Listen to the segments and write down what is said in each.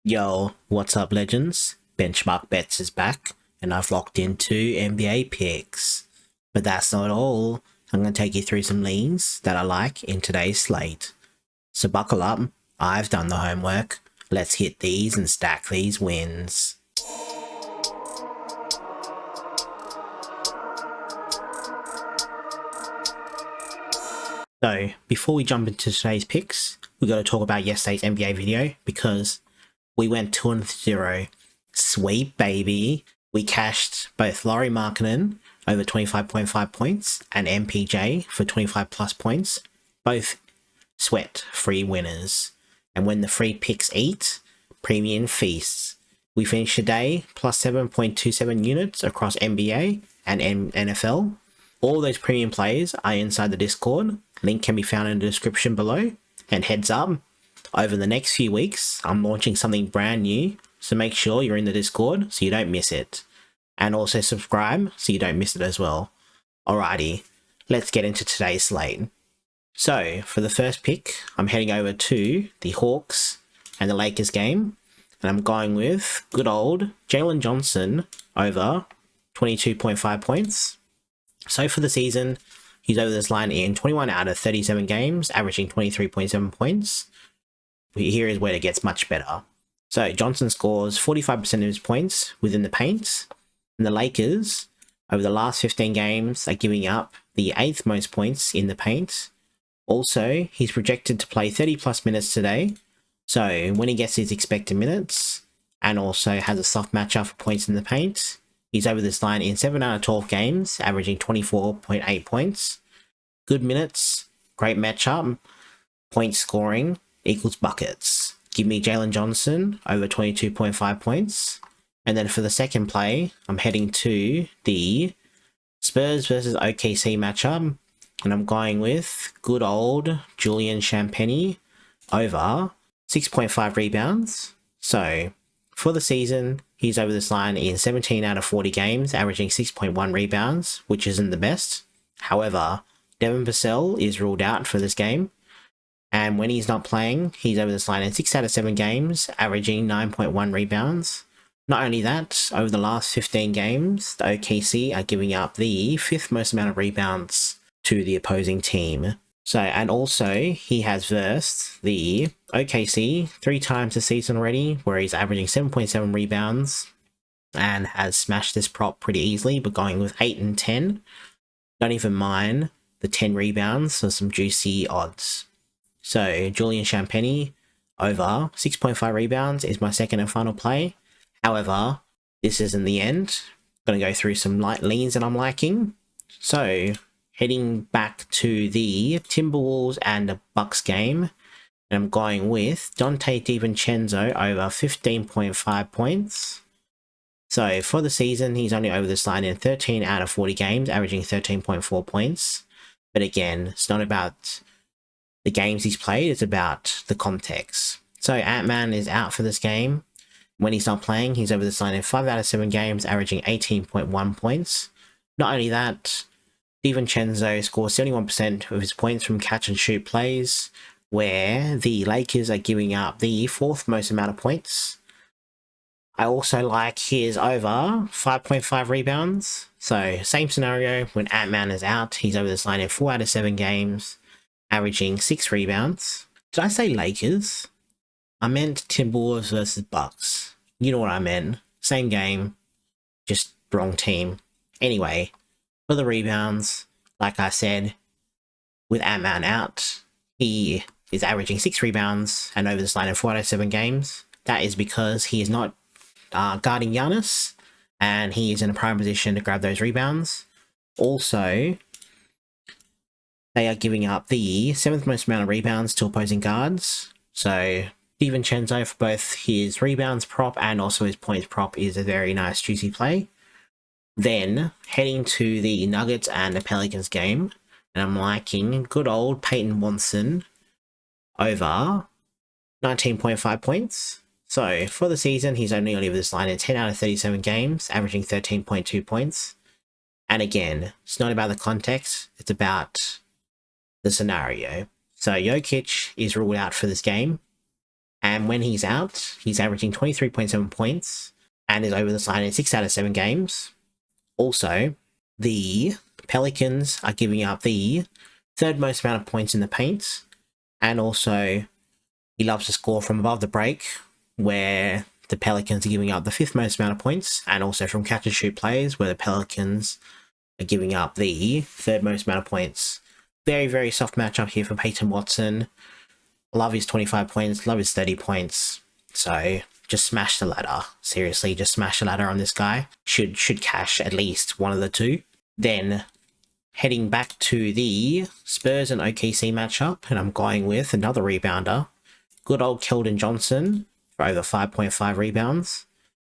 Yo, what's up, legends? Benchmark Bets is back, and I've locked in two NBA picks. But that's not all. I'm going to take you through some leans that I like in today's slate. So buckle up, I've done the homework. Let's hit these and stack these wins. So, before we jump into today's picks, we got to talk about yesterday's NBA video because we went 2-0. Sweet baby. We cashed both Laurie Markkinen over 25.5 points and MPJ for 25 plus points. Both sweat free winners. And when the free picks eat, premium feasts. We finished the day plus 7.27 units across NBA and NFL. All those premium plays are inside the Discord. Link can be found in the description below. And heads up, over the next few weeks, I'm launching something brand new, so make sure you're in the Discord so you don't miss it. And also subscribe so you don't miss it as well. Alrighty, let's get into today's slate. So, for the first pick, I'm heading over to the Hawks and the Lakers game, and I'm going with good old Jalen Johnson over 22.5 points. So for the season, he's over this line in 21 out of 37 games, averaging 23.7 points. Here is where it gets much better. So Johnson scores 45% of his points within the paint, and the Lakers, over the last 15 games, are giving up the 8th most points in the paint. Also, he's projected to play 30 plus minutes today, so when he gets his expected minutes, and also has a soft matchup for points in the paint, he's over this line in 7 out of 12 games, averaging 24.8 points. Good minutes, great matchup, point scoring equals buckets. Give me Jalen Johnson over 22.5 points. And then for the second play, I'm heading to the Spurs versus OKC matchup. And I'm going with good old Julian Champagnie over 6.5 rebounds. So for the season, he's over this line in 17 out of 40 games, averaging 6.1 rebounds, which isn't the best. However, Devin Vassell is ruled out for this game. And when he's not playing, he's over this line in 6 out of 7 games, averaging 9.1 rebounds. Not only that, over the last 15 games, the OKC are giving up the 5th most amount of rebounds to the opposing team. So, and also, he has versed the OKC 3 times this season already, where he's averaging 7.7 rebounds and has smashed this prop pretty easily, but going with 8 and 10. Don't even mind the 10 rebounds for some juicy odds. So, Julian Champagnie over 6.5 rebounds is my second and final play. However, this isn't the end. I'm going to go through some light leans that I'm liking. So, heading back to the Timberwolves and the Bucks game, and I'm going with Dante DiVincenzo over 15.5 points. So, for the season, he's only over this line in 13 out of 40 games, averaging 13.4 points. But again, it's not about the games he's played, it's about the context. So Ant-Man is out for this game. When he's not playing, he's over this line in 5 out of 7 games, averaging 18.1 points. Not only that, DiVincenzo scores 71% of his points from catch and shoot plays, where the Lakers are giving up the 4th most amount of points. I also like his over 5.5 rebounds. So same scenario, when Ant-Man is out, he's over this line in 4 out of 7 games, averaging 6 rebounds. Did I say Lakers? I meant Timberwolves versus Bucks. You know what I meant. Same game, just wrong team. Anyway, for the rebounds, like I said, with Ant-Man out, he is averaging 6 rebounds and over this line in 4 out of 7 games. That is because he is not guarding Giannis, and he is in a prime position to grab those rebounds. Also, they are giving up the 7th most amount of rebounds to opposing guards. So DiVincenzo for both his rebounds prop and also his points prop is a very nice juicy play. Then heading to the Nuggets and the Pelicans game, and I'm liking good old Peyton Watson over 19.5 points. So for the season, he's only over this line in 10 out of 37 games, averaging 13.2 points. And again, it's not about the context, it's about the scenario. So Jokic is ruled out for this game. And when he's out, he's averaging 23.7 points and is over the line in 6 out of 7 games. Also, the Pelicans are giving up the third most amount of points in the paint, and also he loves to score from above the break, where the Pelicans are giving up the fifth most amount of points, and also from catch and shoot plays, where the Pelicans are giving up the third most amount of points. Very, very soft matchup here for Peyton Watson. Love his 25 points, love his 30 points. So just smash the ladder. Seriously, just smash the ladder on this guy. Should cash at least one of the two. Then heading back to the Spurs and OKC matchup, and I'm going with another rebounder. Good old Keldon Johnson for over 5.5 rebounds.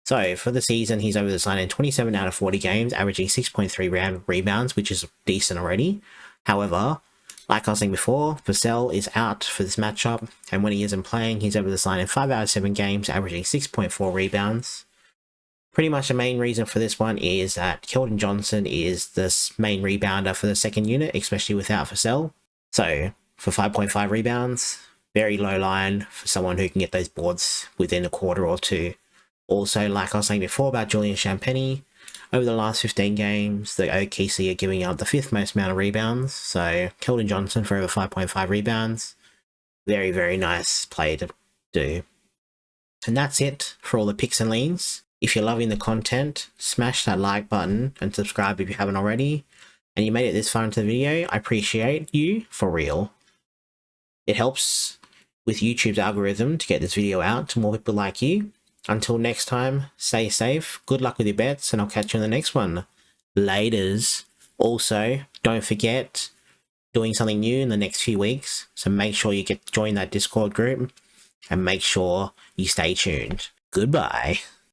So for the season, he's over the line in 27 out of 40 games, averaging 6.3 rebounds, which is decent already. However, like I was saying before, Vassell is out for this matchup, and when he isn't playing, he's over the line in 5 out of 7 games, averaging 6.4 rebounds. Pretty much the main reason for this one is that Keldon Johnson is the main rebounder for the second unit, especially without Vassell. So for 5.5 rebounds, very low line for someone who can get those boards within a quarter or two. Also, like I was saying before about Julian Champagnie, over the last 15 games, the OKC are giving up the fifth most amount of rebounds. So Keldon Johnson for over 5.5 rebounds. Very, very nice play to do. And that's it for all the picks and leans. If you're loving the content, smash that like button and subscribe if you haven't already. And you made it this far into the video, I appreciate you for real. It helps with YouTube's algorithm to get this video out to more people like you. Until next time, stay safe, good luck with your bets, and I'll catch you in the next one. Laters. Also, don't forget, doing something new in the next few weeks, so make sure you join that Discord group, and make sure you stay tuned. Goodbye.